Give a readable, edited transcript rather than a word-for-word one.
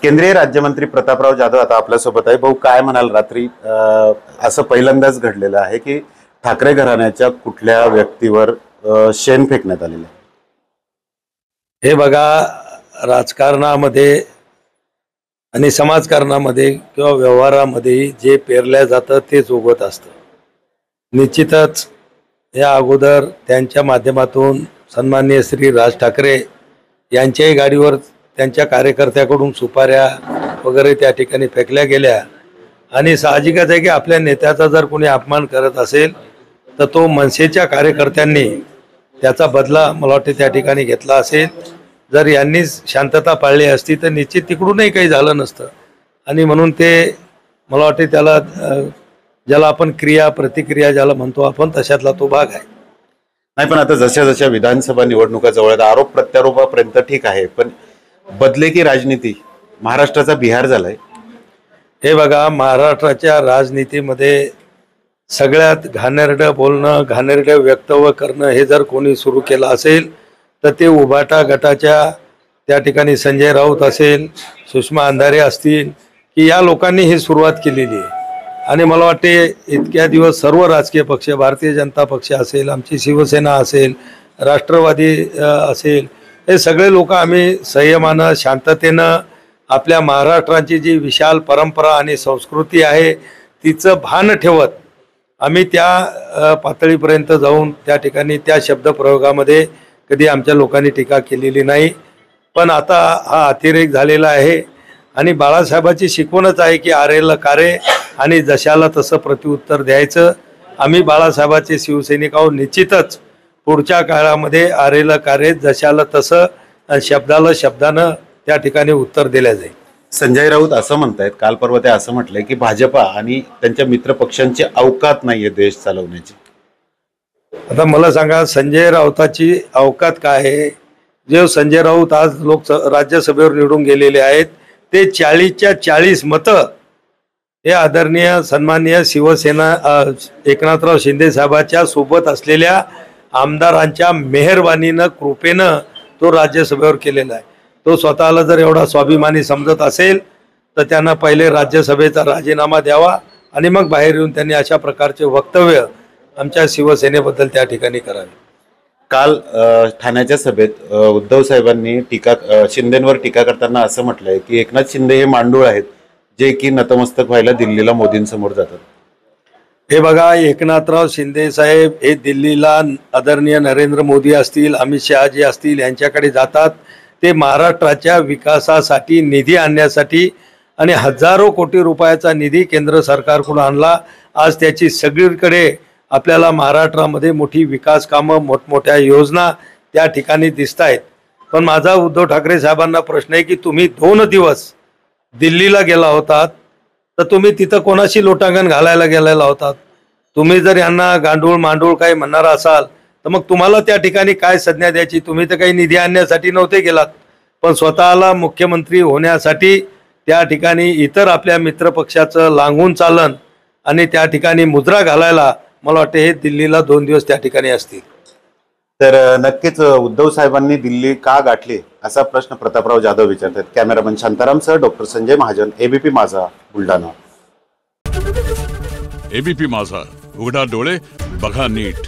केंद्रीय राज्यमंत्री प्रतापराव जाधव आता आपल्यासोबत आहे। भाऊ, काय म्हणाल? रात्री असं पहिल्यांदाच घडलेलं आहे की ठाकरे घराण्याच्या कुठल्या व्यक्तीवर शेण फेकण्यात आलेलं आहे। हे बघा, राजकारणामध्ये आणि समाजकारणामध्ये किंवा व्यवहारामध्ये जे पेरल्या जातं तेच उगवत असतं। निश्चितच या अगोदर त्यांच्या माध्यमातून सन्माननीय श्री राज ठाकरे यांच्याही गाडीवर त्यांच्या कार्यकर्त्याकडून सुपाऱ्या वगैरे त्या ठिकाणी फेकल्या गेल्या आणि साहजिकच आहे की आपल्या नेत्याचा जर कोणी अपमान करत असेल तर तो मनसेच्या कार्यकर्त्यांनी त्याचा बदला मला वाटते त्या ठिकाणी घेतला असेल। जर यांनी शांतता पाळली असती तर निश्चित तिकडूनही काही झालं नसतं आणि म्हणून ते मला वाटते त्याला ज्याला आपण क्रिया प्रतिक्रिया ज्याला म्हणतो आपण तशातला तो भाग आहे। नाही, पण आता जशा जशा विधानसभा निवडणुका जवळ आहेत, आरोप प्रत्यारोपापर्यंत ठीक आहे, पण बदले की राजनीती महाराष्ट्राचा बिहार झालाय। हे बघा, महाराष्ट्राच्या राजनीतीमध्ये सगळ्यात घाणेरडं बोलणं, घाणेरडं वक्तव्य करणं हे जर कोणी सुरू केलं असेल तर ते उभाटा गटाच्या त्या ठिकाणी संजय राऊत असेल, सुषमा अंधारे असतील की या लोकांनी ही सुरुवात केलेली आहे। आणि मला वाटते इतक्या दिवस सर्व राजकीय पक्ष, भारतीय जनता पक्ष असेल, आमची शिवसेना असेल, राष्ट्रवादी असेल, हे सगळे लोक आम्ही संयमानं शांततेनं आपल्या महाराष्ट्राची जी विशाल परंपरा आणि संस्कृती आहे तिचं भान ठेवत आम्ही त्या पातळीपर्यंत जाऊन त्या ठिकाणी त्या शब्दप्रयोगामध्ये कधी आमच्या लोकांनी टीका केलेली नाही। पण आता हा अतिरेक झालेला आहे आणि बाळासाहेबांची शिकवणच आहे की आरेला कारे आणि जशाला तसं प्रत्युत्तर द्यायचं। आम्ही बाळासाहेबांचे शिवसैनिक आहोत। निश्चितच पुढच्या काळामध्ये आरेला कारे जशाला तसं शब्दाला शब्दानं त्या ठिकाणी उत्तर दिलं जाईल। संजय राऊत असं म्हणतायत, काल परवा ते असं म्हटलंय की भाजपा आणि त्यांच्या मित्र पक्षांची अवकात नाहीये देश चालवण्याची। आता मला सांगा, संजय राऊताची अवकात काय आहे? जे संजय राऊत आज राज्यसभेवर निवडून गेलेले आहेत ते 40च्या 40 मतं हे आदरणीय सन्माननीय शिवसेना एकनाथराव शिंदे साहेबांच्या सोबत असलेल्या आमदारांच्या मेहरबानीनं कृपेनं तो राज्यसभेवर केलेला आहे। तो स्वतःला जर एवढा स्वाभिमानी समजत असेल तर त्यांना पहिले राज्यसभेचा राजीनामा द्यावा आणि मग बाहेर येऊन त्यांनी अशा प्रकारचे वक्तव्य आमच्या शिवसेनेबद्दल त्या ठिकाणी करावे। काल ठाण्याच्या सभेत उद्धव साहेबांनी शिंदेंवर टीका करताना असं म्हटलंय की एकनाथ शिंदे हे मांडूळ आहेत जे की नतमस्तक व्हायला दिल्लीला मोदींसमोर जातात। हे बघा, एकनाथराव शिंदे साहेब हे दिल्लीला आदरणीय नरेंद्र मोदी असतील, अमित शहाजी असतील यांच्याकडे जातात। ते महाराष्ट्राच्या विकासासाठी निधी आणण्यासाठी आणि हजारो कोटी रुपयाचा निधी केंद्र सरकारकडून आणला। आज त्याची सगळीकडे आपल्याला महाराष्ट्रामध्ये मोठी विकास कामं, मोठमोठ्या योजना त्या ठिकाणी दिसत आहेत। पण माझा उद्धव ठाकरे साहेबांना प्रश्न आहे की तुम्ही 2 दिवस दिल्लीला गेला होतात तर तुम्ही तिथं कोणाशी लोटांगण घालायला गेलेला होतात? तुम्ही जर यांना गांडूळ मांडूळ काही म्हणणार असाल तर मग तुम्हाला त्या ठिकाणी काय संज्ञा द्यायची? तुम्ही तर काही निधी आणण्यासाठी नव्हते गेलात, पण स्वतःला मुख्यमंत्री होण्यासाठी त्या ठिकाणी इतर आपल्या मित्रपक्षाचं लांघून चालन आणि त्या ठिकाणी मुद्रा घालायला मला वाटते हे दिल्लीला 2 दिवस त्या ठिकाणी असतील। तर नक्कीच उद्धव साहेबांनी दिल्ली का गाठली असा प्रश्न प्रतापराव जाधव विचारतात। कॅमेरामन शांतारामसह doctor Sanjay Mahajan, ABP Majha, Buldhana. ABP माझा, उघडा डोळे बघा नीट।